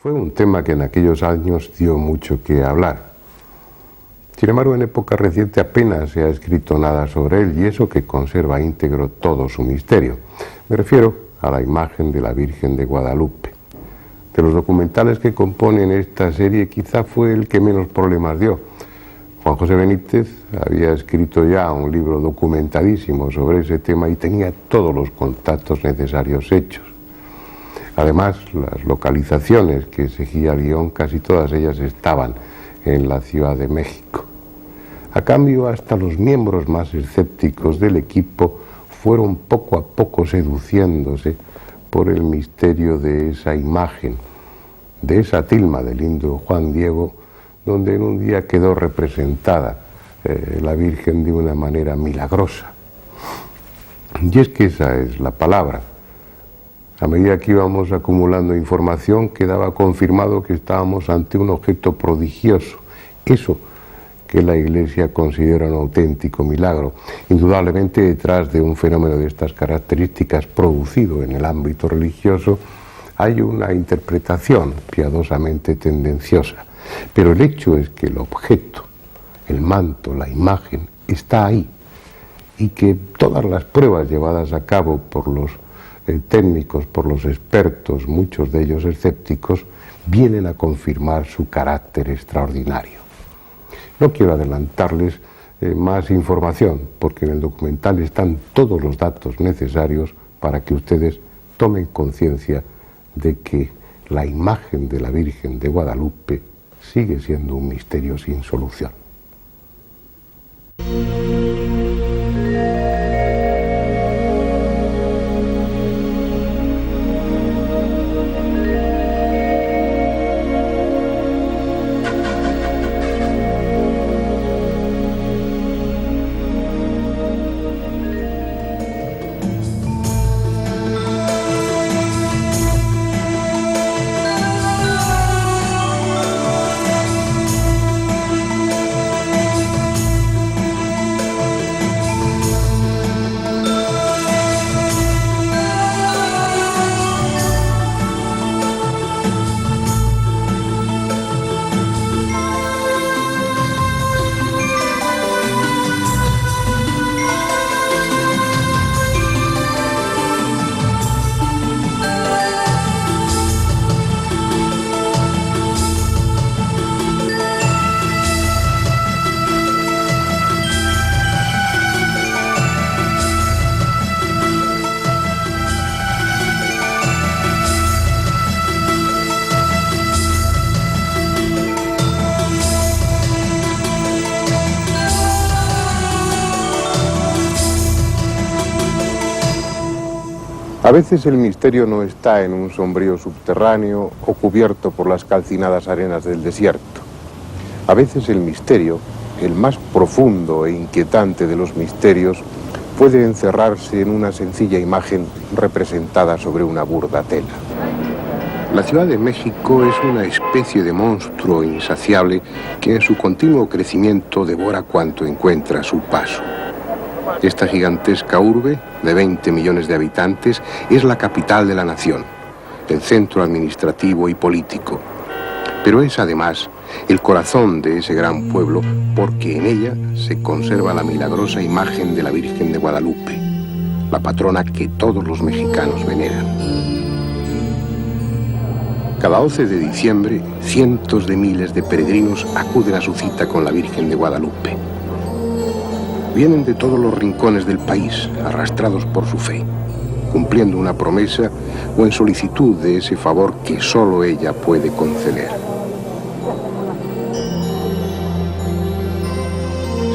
Fue un tema que en aquellos años dio mucho que hablar. Sin embargo, en época reciente apenas se ha escrito nada sobre él, y eso que conserva íntegro todo su misterio. Me refiero a la imagen de la Virgen de Guadalupe. De los documentales que componen esta serie, quizá fue el que menos problemas dio. Juan José Benítez había escrito ya un libro documentadísimo sobre ese tema y tenía todos los contactos necesarios hechos. Además, las localizaciones que seguía el guión, casi todas ellas estaban en la Ciudad de México. A cambio, hasta los miembros más escépticos del equipo fueron poco a poco seduciéndose por el misterio de esa imagen, de esa tilma del indio Juan Diego, donde en un día quedó representada la Virgen de una manera milagrosa. Y es que esa es la palabra. A medida que íbamos acumulando información, quedaba confirmado que estábamos ante un objeto prodigioso, eso que la Iglesia considera un auténtico milagro. Indudablemente, detrás de un fenómeno de estas características producido en el ámbito religioso, hay una interpretación piadosamente tendenciosa. Pero el hecho es que el objeto, el manto, la imagen, está ahí, y que todas las pruebas llevadas a cabo por los técnicos, por los expertos, muchos de ellos escépticos, vienen a confirmar su carácter extraordinario. No quiero adelantarles más información, porque en el documental están todos los datos necesarios para que ustedes tomen conciencia de que la imagen de la Virgen de Guadalupe sigue siendo un misterio sin solución. A veces el misterio no está en un sombrío subterráneo o cubierto por las calcinadas arenas del desierto. A veces el misterio, el más profundo e inquietante de los misterios, puede encerrarse en una sencilla imagen representada sobre una burda tela. La Ciudad de México es una especie de monstruo insaciable que en su continuo crecimiento devora cuanto encuentra a su paso. Esta gigantesca urbe, de 20 millones de habitantes, es la capital de la nación, el centro administrativo y político. Pero es además el corazón de ese gran pueblo, porque en ella se conserva la milagrosa imagen de la Virgen de Guadalupe, la patrona que todos los mexicanos veneran. Cada 11 de diciembre, cientos de miles de peregrinos acuden a su cita con la Virgen de Guadalupe. Vienen de todos los rincones del país, arrastrados por su fe, cumpliendo una promesa o en solicitud de ese favor que solo ella puede conceder.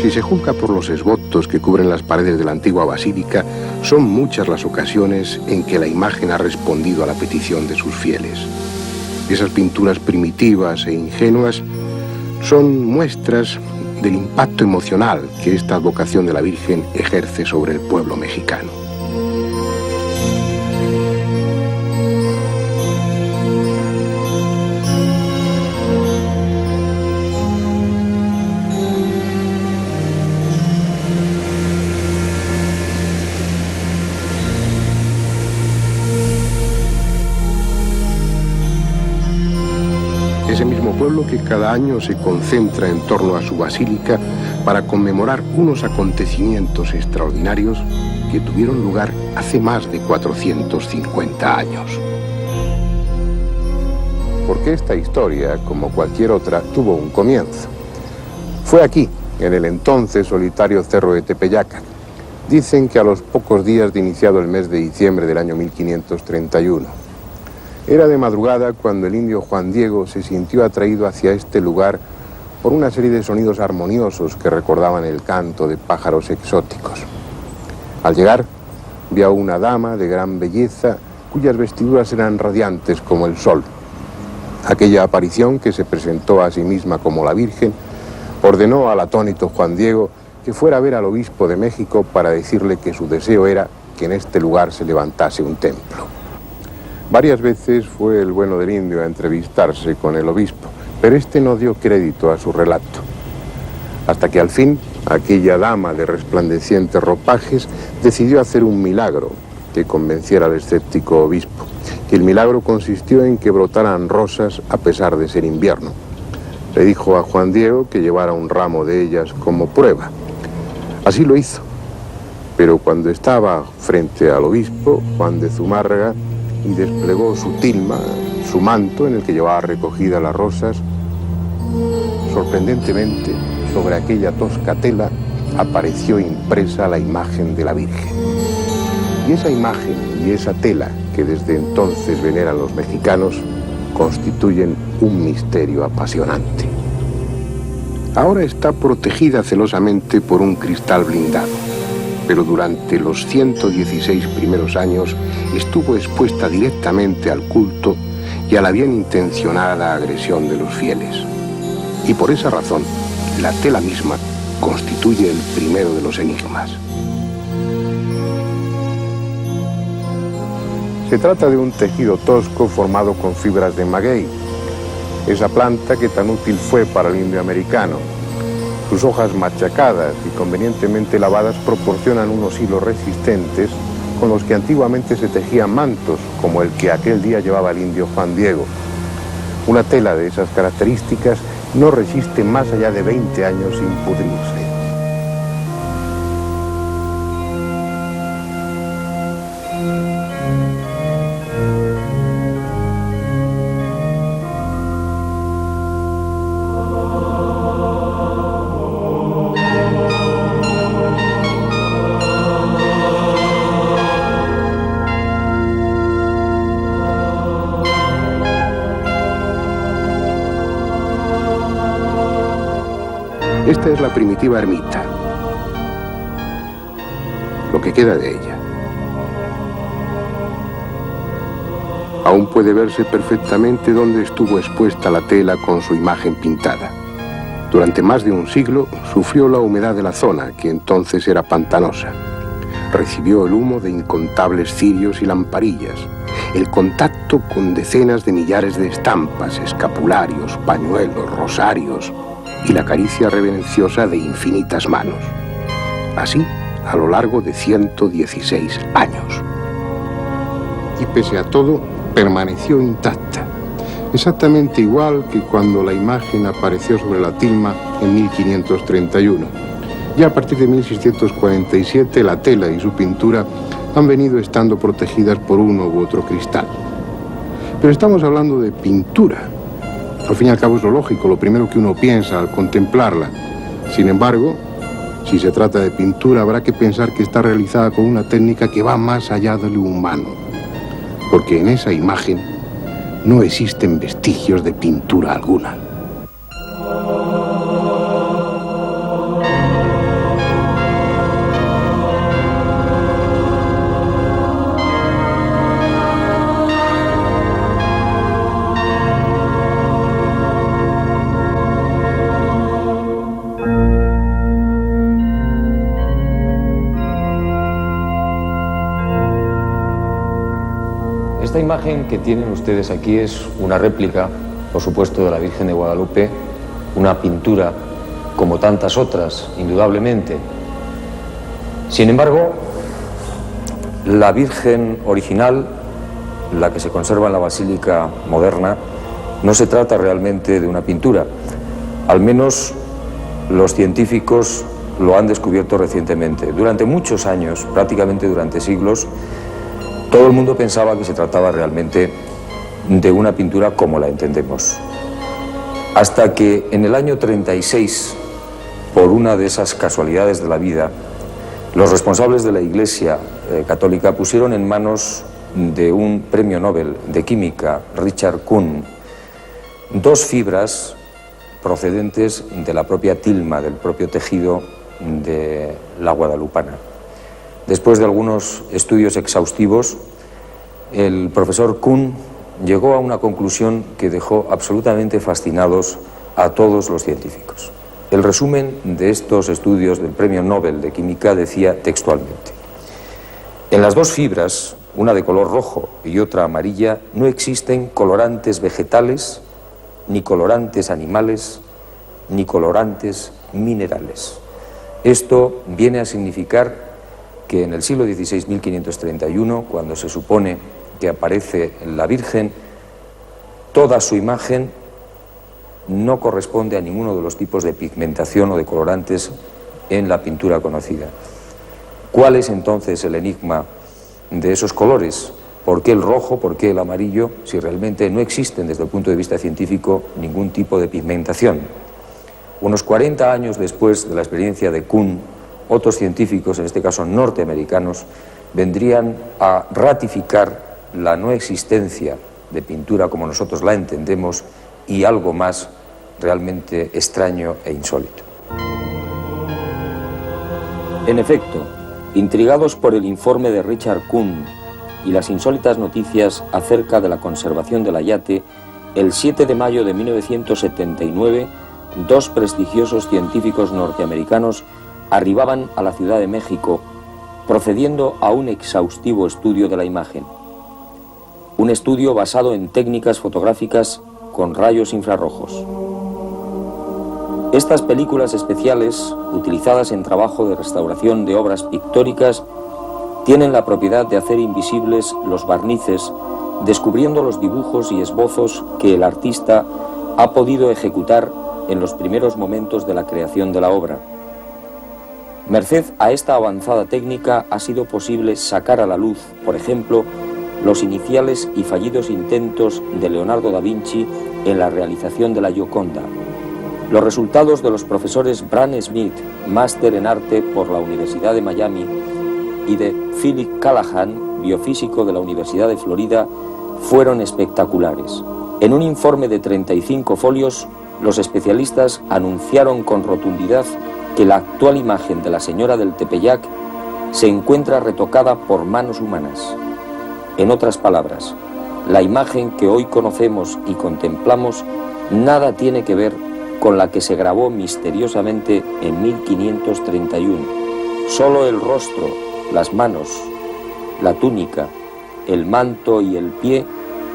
Si se juzga por los esbotos que cubren las paredes de la antigua basílica, son muchas las ocasiones en que la imagen ha respondido a la petición de sus fieles. Esas pinturas primitivas e ingenuas son muestras del impacto emocional que esta advocación de la Virgen ejerce sobre el pueblo mexicano. mismo pueblo que cada año se concentra en torno a su basílica para conmemorar unos acontecimientos extraordinarios que tuvieron lugar hace más de 450 años. Porque esta historia, como cualquier otra, tuvo un comienzo. Fue aquí, en el entonces solitario cerro de Tepeyaca. Dicen que a los pocos días de iniciado el mes de diciembre del año 1531. Era de madrugada cuando el indio Juan Diego se sintió atraído hacia este lugar por una serie de sonidos armoniosos que recordaban el canto de pájaros exóticos. Al llegar, vio a una dama de gran belleza cuyas vestiduras eran radiantes como el sol. Aquella aparición, que se presentó a sí misma como la Virgen, ordenó al atónito Juan Diego que fuera a ver al obispo de México para decirle que su deseo era que en este lugar se levantase un templo. Varias veces fue el bueno del indio a entrevistarse con el obispo, pero este no dio crédito a su relato. Hasta que al fin, aquella dama de resplandecientes ropajes decidió hacer un milagro que convenciera al escéptico obispo. Y el milagro consistió en que brotaran rosas a pesar de ser invierno. Le dijo a Juan Diego que llevara un ramo de ellas como prueba. Así lo hizo, pero cuando estaba frente al obispo, Juan de Zumárraga, y desplegó su tilma, su manto en el que llevaba recogidas las rosas, sorprendentemente, sobre aquella tosca tela apareció impresa la imagen de la Virgen. Y esa imagen y esa tela, que desde entonces veneran los mexicanos, constituyen un misterio apasionante. Ahora está protegida celosamente por un cristal blindado, pero durante los 116 primeros años estuvo expuesta directamente al culto y a la bien intencionada agresión de los fieles. Y por esa razón, la tela misma constituye el primero de los enigmas. Se trata de un tejido tosco formado con fibras de maguey, esa planta que tan útil fue para el indio americano. Sus hojas machacadas y convenientemente lavadas proporcionan unos hilos resistentes con los que antiguamente se tejían mantos, como el que aquel día llevaba el indio Juan Diego. Una tela de esas características no resiste más allá de 20 años sin pudrirse. Esta es la primitiva ermita, lo que queda de ella. Aún puede verse perfectamente dónde estuvo expuesta la tela con su imagen pintada. Durante más de un siglo sufrió la humedad de la zona, que entonces era pantanosa. Recibió el humo de incontables cirios y lamparillas, el contacto con decenas de millares de estampas, escapularios, pañuelos, rosarios, y la caricia reverenciosa de infinitas manos. Así, a lo largo de 116 años. Y pese a todo, permaneció intacta, exactamente igual que cuando la imagen apareció sobre la tilma en 1531. Ya a partir de 1647, la tela y su pintura han venido estando protegidas por uno u otro cristal. Pero estamos hablando de pintura. Al fin y al cabo es lo lógico, lo primero que uno piensa al contemplarla. Sin embargo, si se trata de pintura, habrá que pensar que está realizada con una técnica que va más allá de lo humano. Porque en esa imagen no existen vestigios de pintura alguna. Esta imagen que tienen ustedes aquí es una réplica, por supuesto, de la Virgen de Guadalupe, una pintura como tantas otras, indudablemente. Sin embargo, la Virgen original, la que se conserva en la Basílica moderna, No se trata realmente de una pintura, al menos los científicos lo han descubierto recientemente. Durante muchos años, prácticamente durante siglos, todo el mundo pensaba que se trataba realmente de una pintura como la entendemos. Hasta que en el año 36, por una de esas casualidades de la vida, los responsables de la Iglesia católica pusieron en manos de un premio Nobel de Química, Richard Kuhn, dos fibras procedentes de la propia tilma, del propio tejido de la guadalupana. Después de algunos estudios exhaustivos, el profesor Kuhn llegó a una conclusión que dejó absolutamente fascinados a todos los científicos. El resumen de estos estudios del Premio Nobel de Química decía textualmente: en las dos fibras, una de color rojo y otra amarilla, no existen colorantes vegetales, ni colorantes animales, ni colorantes minerales. Esto viene a significar que en el siglo XVI, 1531, cuando se supone que aparece la Virgen, toda su imagen no corresponde a ninguno de los tipos de pigmentación o de colorantes en la pintura conocida. ¿Cuál es entonces el enigma de esos colores? ¿Por qué el rojo? ¿Por qué el amarillo? Si realmente no existen desde el punto de vista científico ningún tipo de pigmentación. Unos 40 años después de la experiencia de Kuhn, otros científicos, en este caso norteamericanos, vendrían a ratificar la no existencia de pintura como nosotros la entendemos y algo más realmente extraño e insólito. En efecto, intrigados por el informe de Richard Kuhn y las insólitas noticias acerca de la conservación del ayate, el 7 de mayo de 1979, dos prestigiosos científicos norteamericanos arribaban a la Ciudad de México, procediendo a un exhaustivo estudio de la imagen. Un estudio basado en técnicas fotográficas con rayos infrarrojos. Estas películas especiales, utilizadas en trabajo de restauración de obras pictóricas, tienen la propiedad de hacer invisibles los barnices, descubriendo los dibujos y esbozos que el artista ha podido ejecutar en los primeros momentos de la creación de la obra. Merced a esta avanzada técnica ha sido posible sacar a la luz, por ejemplo, los iniciales y fallidos intentos de Leonardo da Vinci en la realización de la Gioconda. Los resultados de los profesores Bran Smith, máster en arte por la Universidad de Miami, y de Philip Callahan, biofísico de la Universidad de Florida, fueron espectaculares. En un informe de 35 folios, los especialistas anunciaron con rotundidad que la actual imagen de la Señora del Tepeyac se encuentra retocada por manos humanas. En otras palabras, la imagen que hoy conocemos y contemplamos nada tiene que ver con la que se grabó misteriosamente en 1531. Solo el rostro, las manos, la túnica, el manto y el pie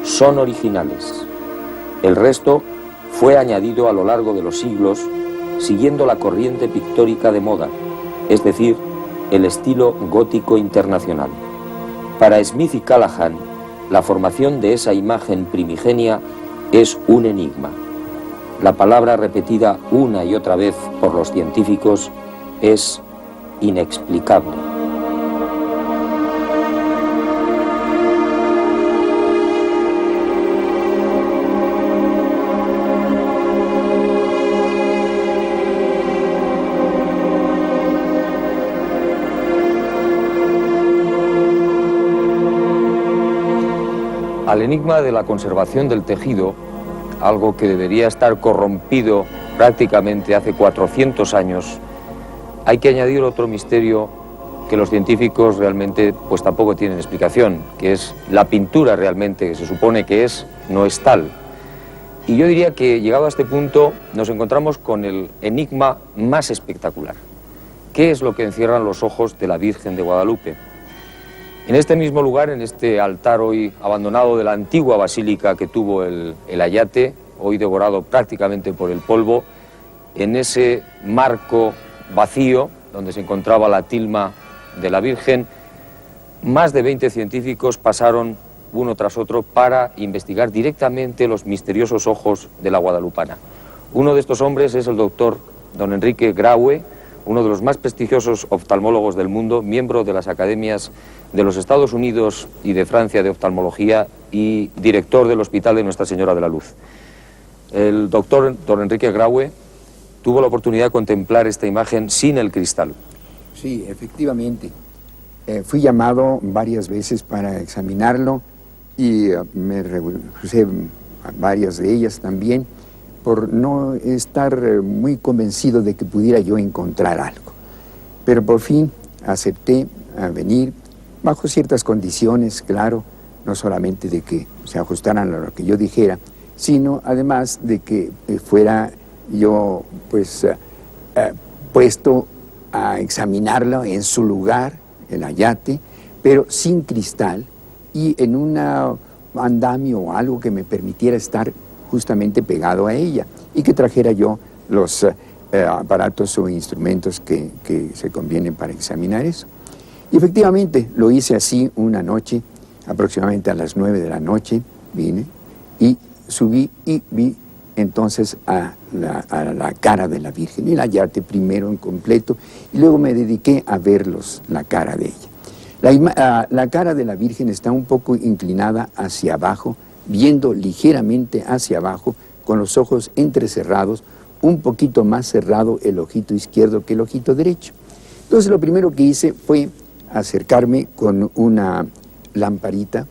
son originales. El resto fue añadido a lo largo de los siglos siguiendo la corriente pictórica de moda, es decir, el estilo gótico internacional. Para Smith y Callahan, la formación de esa imagen primigenia es un enigma. La palabra repetida una y otra vez por los científicos es inexplicable. Al enigma de la conservación del tejido, algo que debería estar corrompido prácticamente hace 400 años, hay que añadir otro misterio que los científicos realmente pues tampoco tienen explicación, que es la pintura realmente, que se supone que es, no es tal. Y yo diría que llegado a este punto nos encontramos con el enigma más espectacular. ¿Qué es lo que encierran los ojos de la Virgen de Guadalupe? En este mismo lugar, en este altar hoy abandonado de la antigua basílica que tuvo el ayate, hoy devorado prácticamente por el polvo, en ese marco vacío donde se encontraba la tilma de la Virgen, más de 20 científicos pasaron uno tras otro para investigar directamente los misteriosos ojos de la guadalupana. Uno de estos hombres es el doctor don Enrique Graue, uno de los más prestigiosos oftalmólogos del mundo, miembro de las academias de los Estados Unidos y de Francia de oftalmología y director del Hospital de Nuestra Señora de la Luz. El doctor don Enrique Graue tuvo la oportunidad de contemplar esta imagen sin el cristal. Sí, efectivamente. Fui llamado varias veces para examinarlo y me rehusé varias de ellas también por no estar muy convencido de que pudiera yo encontrar algo. Pero por fin acepté venir bajo ciertas condiciones, claro, no solamente de que se ajustaran a lo que yo dijera, sino además de que fuera yo pues puesto a examinarlo en su lugar, el ayate, pero sin cristal y en un andamio o algo que me permitiera estar justamente pegado a ella y que trajera yo los aparatos o instrumentos que se convienen para examinar eso. Y efectivamente lo hice así una noche, aproximadamente a las 9 de la noche, vine y subí y vi entonces a la cara de la Virgen, el ayate primero en completo, y luego me dediqué a ver la cara de ella. La cara de la Virgen está un poco inclinada hacia abajo, viendo ligeramente hacia abajo, con los ojos entrecerrados, un poquito más cerrado el ojito izquierdo que el ojito derecho. Entonces lo primero que hice fue acercarme con una lamparita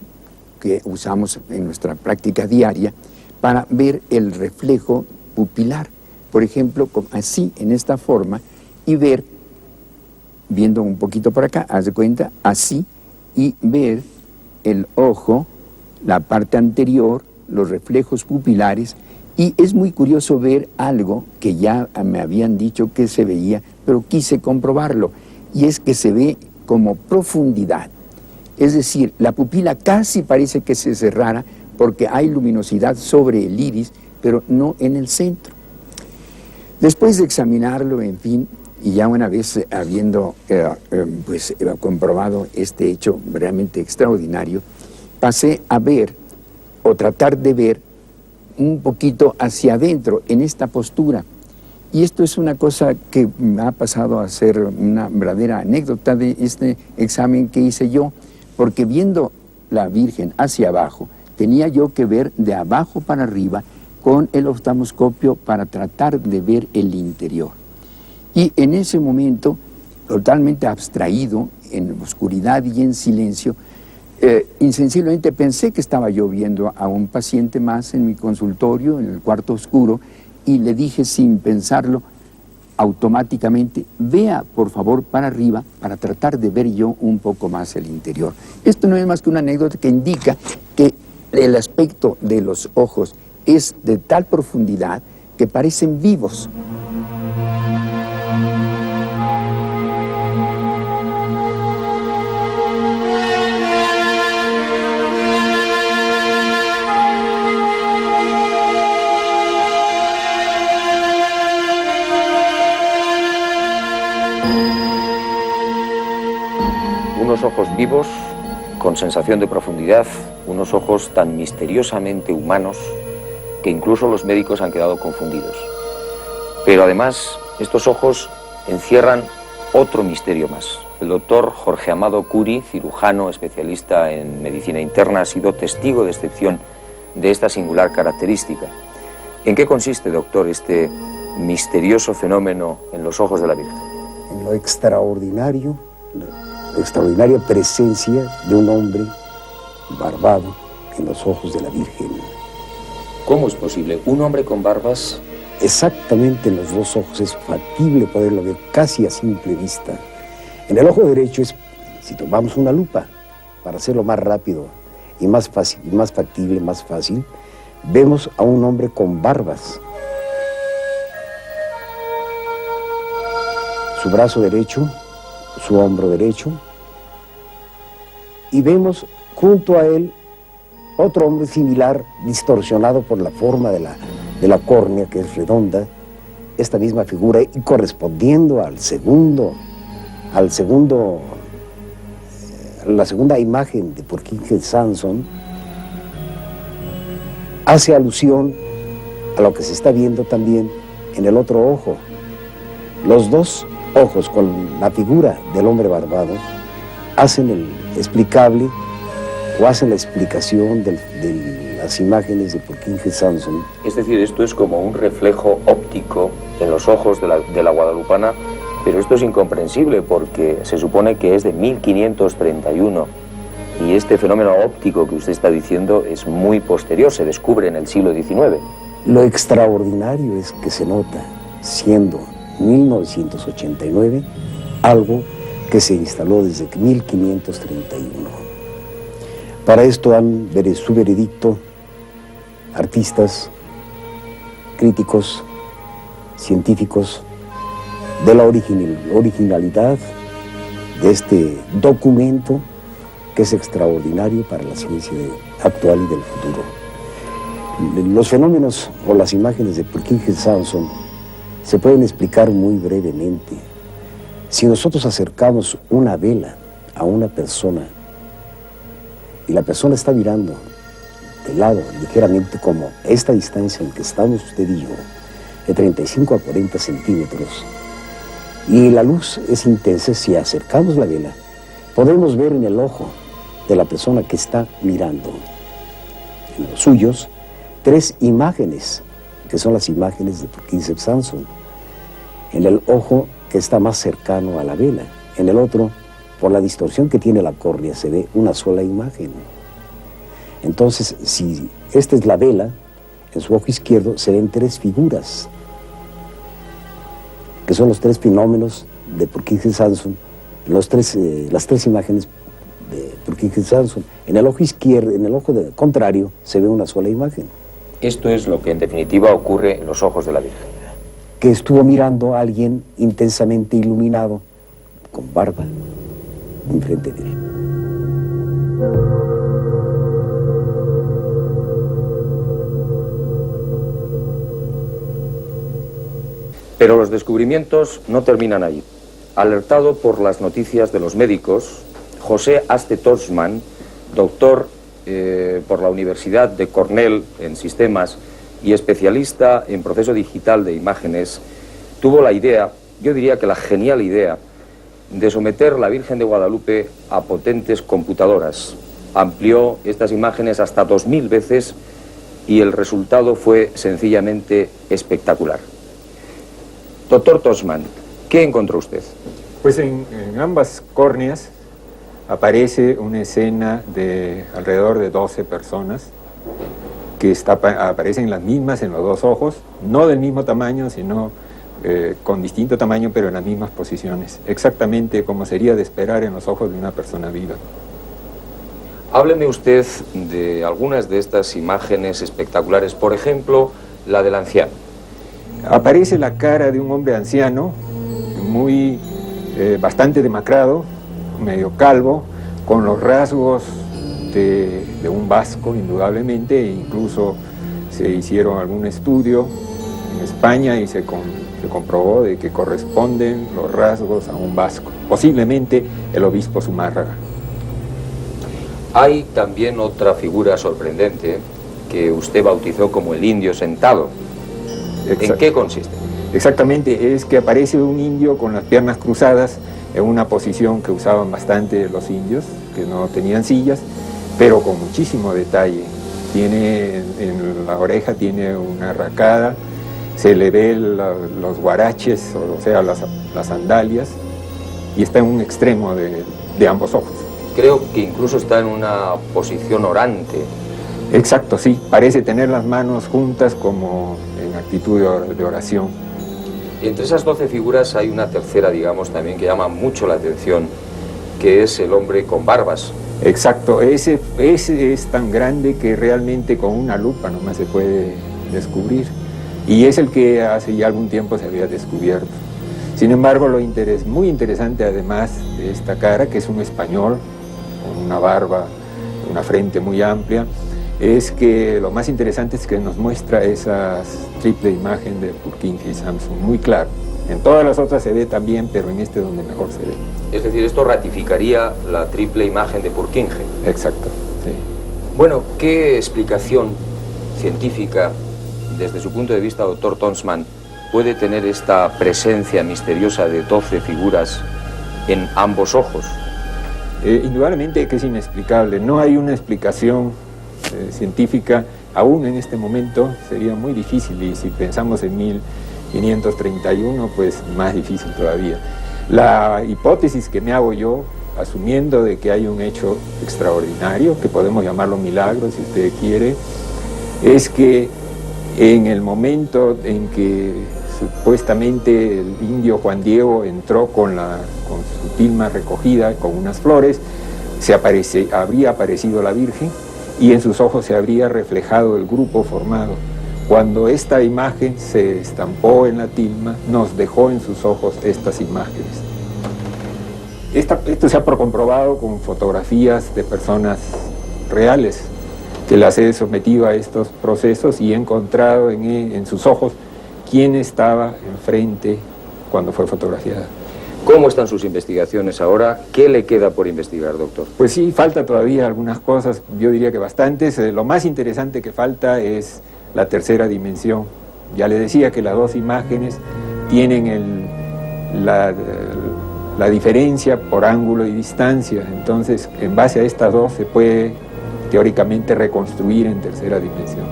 que usamos en nuestra práctica diaria para ver el reflejo pupilar, por ejemplo, así, en esta forma, y ver, viendo un poquito por acá, haz de cuenta, así, y ver el ojo, la parte anterior, los reflejos pupilares, y es muy curioso ver algo que ya me habían dicho que se veía, pero quise comprobarlo, y es que se ve como profundidad. Es decir, la pupila casi parece que se cerrara porque hay luminosidad sobre el iris, pero no en el centro. Después de examinarlo, en fin, y ya una vez habiendo comprobado este hecho realmente extraordinario, pasé a ver, o tratar de ver, un poquito hacia adentro, en esta postura. Y esto es una cosa que me ha pasado a ser una verdadera anécdota de este examen que hice yo, porque viendo la Virgen hacia abajo, tenía yo que ver de abajo para arriba con el oftalmoscopio para tratar de ver el interior. Y en ese momento, totalmente abstraído, en oscuridad y en silencio, insensiblemente pensé que estaba yo viendo a un paciente más en mi consultorio, en el cuarto oscuro, y le dije sin pensarlo, automáticamente, vea por favor para arriba para tratar de ver yo un poco más el interior. Esto no es más que una anécdota que indica que el aspecto de los ojos es de tal profundidad que parecen vivos. Unos ojos vivos, con sensación de profundidad, unos ojos tan misteriosamente humanos que incluso los médicos han quedado confundidos. Pero además, estos ojos encierran otro misterio más. El doctor Jorge Amado Curi, cirujano especialista en medicina interna, ha sido testigo de excepción de esta singular característica. ¿En qué consiste, doctor, este misterioso fenómeno en los ojos de la Virgen? En lo extraordinario, la extraordinaria presencia de un hombre barbado en los ojos de la Virgen. ¿Cómo es posible? ¿Un hombre con barbas? Exactamente en los dos ojos es factible poderlo ver casi a simple vista. En el ojo derecho es, si tomamos una lupa, para hacerlo más rápido y más fácil, más factible, más fácil, vemos a un hombre con barbas. Su brazo derecho, su hombro derecho, y vemos junto a él otro hombre similar, distorsionado por la forma de la córnea, que es redonda, esta misma figura, y correspondiendo a la segunda imagen de Purkinje Sanson, hace alusión a lo que se está viendo también en el otro ojo. Los dos ojos con la figura del hombre barbado hacen el explicable o hacen la explicación de las imágenes de Purkinje Sanson. Es decir, esto es como un reflejo óptico en los ojos de la guadalupana, pero esto es incomprensible porque se supone que es de 1531 y este fenómeno óptico que usted está diciendo es muy posterior, se descubre en el siglo XIX. Lo extraordinario es que se nota, siendo 1989, algo que se instaló desde 1531. Para esto dan su veredicto artistas, críticos, científicos, de la originalidad de este documento que es extraordinario para la ciencia actual y del futuro. Los fenómenos o las imágenes de Purkinje Sanson se pueden explicar muy brevemente. Si nosotros acercamos una vela a una persona y la persona está mirando de lado, ligeramente como esta distancia en que estamos usted y yo, de 35 a 40 centímetros, y la luz es intensa, si acercamos la vela, podemos ver en el ojo de la persona que está mirando, en los suyos, 3 imágenes, que son las imágenes de Purkinje Sanson. En el ojo que está más cercano a la vela, en el otro, por la distorsión que tiene la córnea, se ve una sola imagen. Entonces, si esta es la vela, en su ojo izquierdo se ven 3 figuras, que son los 3 fenómenos de Purkinje Sanson, las 3 imágenes de Purkinje Sanson. En el ojo izquierdo, en el ojo contrario, se ve una sola imagen. Esto es lo que en definitiva ocurre en los ojos de la Virgen. Que estuvo mirando a alguien intensamente iluminado, con barba, enfrente de él. Pero los descubrimientos no terminan ahí. Alertado por las noticias de los médicos, José Aste Tolsman, doctor por la Universidad de Cornell en sistemas y especialista en proceso digital de imágenes, tuvo la idea, yo diría que la genial idea, de someter la Virgen de Guadalupe a potentes computadoras. Amplió estas imágenes hasta 2000 veces y el resultado fue sencillamente espectacular. Doctor Tolsman, ¿qué encontró usted? Pues en ambas córneas aparece una escena de alrededor de 12 personas que aparecen las mismas en los 2 ojos, no del mismo tamaño, sino con distinto tamaño, pero en las mismas posiciones, exactamente como sería de esperar en los ojos de una persona viva. Hábleme usted de algunas de estas imágenes espectaculares, por ejemplo, la del anciano. Aparece la cara de un hombre anciano, bastante demacrado, medio calvo, con los rasgos de un vasco, indudablemente, e incluso se hicieron algún estudio en España y se comprobó de que corresponden los rasgos a un vasco, posiblemente el obispo Zumárraga. Hay también otra figura sorprendente que usted bautizó como el indio sentado. ¿En qué consiste? Exactamente, es que aparece un indio con las piernas cruzadas en una posición que usaban bastante los indios, que no tenían sillas, pero con muchísimo detalle. En la oreja tiene una arracada, se le ve los guaraches, o sea, las sandalias, y está en un extremo de ambos ojos. Creo que incluso está en una posición orante. Exacto, sí, parece tener las manos juntas como en actitud de oración. Entre esas 12 figuras hay una tercera, digamos, también que llama mucho la atención, que es el hombre con barbas. Exacto, ese es tan grande que realmente con una lupa nomás se puede descubrir. Y es el que hace ya algún tiempo se había descubierto. Sin embargo, muy interesante además de esta cara, que es un español, con una barba, una frente muy amplia, es que lo más interesante es que nos muestra esa triple imagen de Purkinje Sanson, muy claro. En todas las otras se ve también, pero en este es donde mejor se ve. Es decir, esto ratificaría la triple imagen de Purkinje. Exacto, sí. Bueno, ¿qué explicación científica, desde su punto de vista, doctor Tonsman, puede tener esta presencia misteriosa de 12 figuras en ambos ojos? Indudablemente que es inexplicable. No hay una explicación científica aún en este momento. Sería muy difícil, y si pensamos en 1531, pues más difícil todavía. La hipótesis que me hago yo, asumiendo de que hay un hecho extraordinario, que podemos llamarlo milagro si usted quiere, es que en el momento en que supuestamente el indio Juan Diego entró con su tilma recogida, con unas flores, habría aparecido la Virgen y en sus ojos se habría reflejado el grupo formado. Cuando esta imagen se estampó en la tilma, nos dejó en sus ojos estas imágenes. Esto se ha comprobado con fotografías de personas reales, que las he sometido a estos procesos y he encontrado en sus ojos quién estaba enfrente cuando fue fotografiada. ¿Cómo están sus investigaciones ahora? ¿Qué le queda por investigar, doctor? Pues sí, falta todavía algunas cosas, yo diría que bastantes. Lo más interesante que falta es la tercera dimensión. Ya le decía que las dos imágenes tienen la diferencia por ángulo y distancia, entonces en base a estas dos se puede teóricamente reconstruir en tercera dimensión.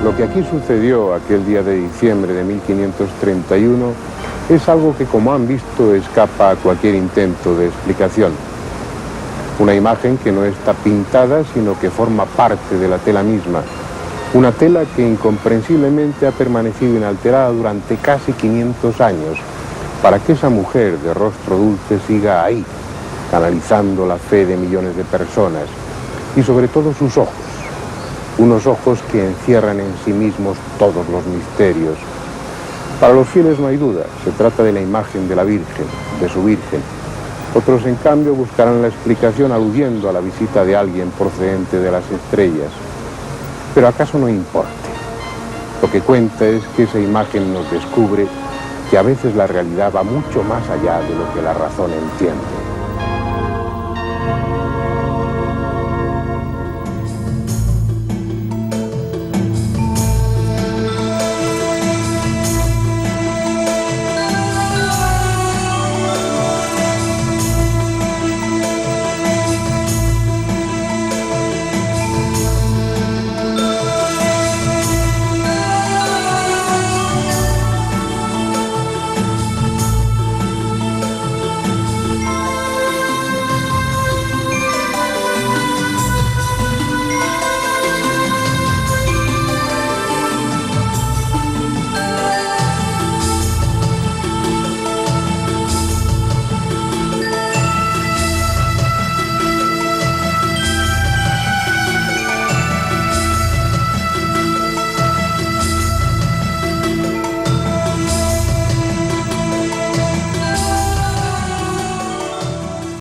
Lo que aquí sucedió aquel día de diciembre de 1531 es algo que, como han visto, escapa a cualquier intento de explicación. Una imagen que no está pintada, sino que forma parte de la tela misma. Una tela que incomprensiblemente ha permanecido inalterada durante casi 500 años, para que esa mujer de rostro dulce siga ahí, canalizando la fe de millones de personas, y sobre todo sus ojos. Unos ojos que encierran en sí mismos todos los misterios. Para los fieles no hay duda, se trata de la imagen de la Virgen, de su Virgen. Otros, en cambio, buscarán la explicación aludiendo a la visita de alguien procedente de las estrellas. Pero ¿acaso no importa? Lo que cuenta es que esa imagen nos descubre que a veces la realidad va mucho más allá de lo que la razón entiende.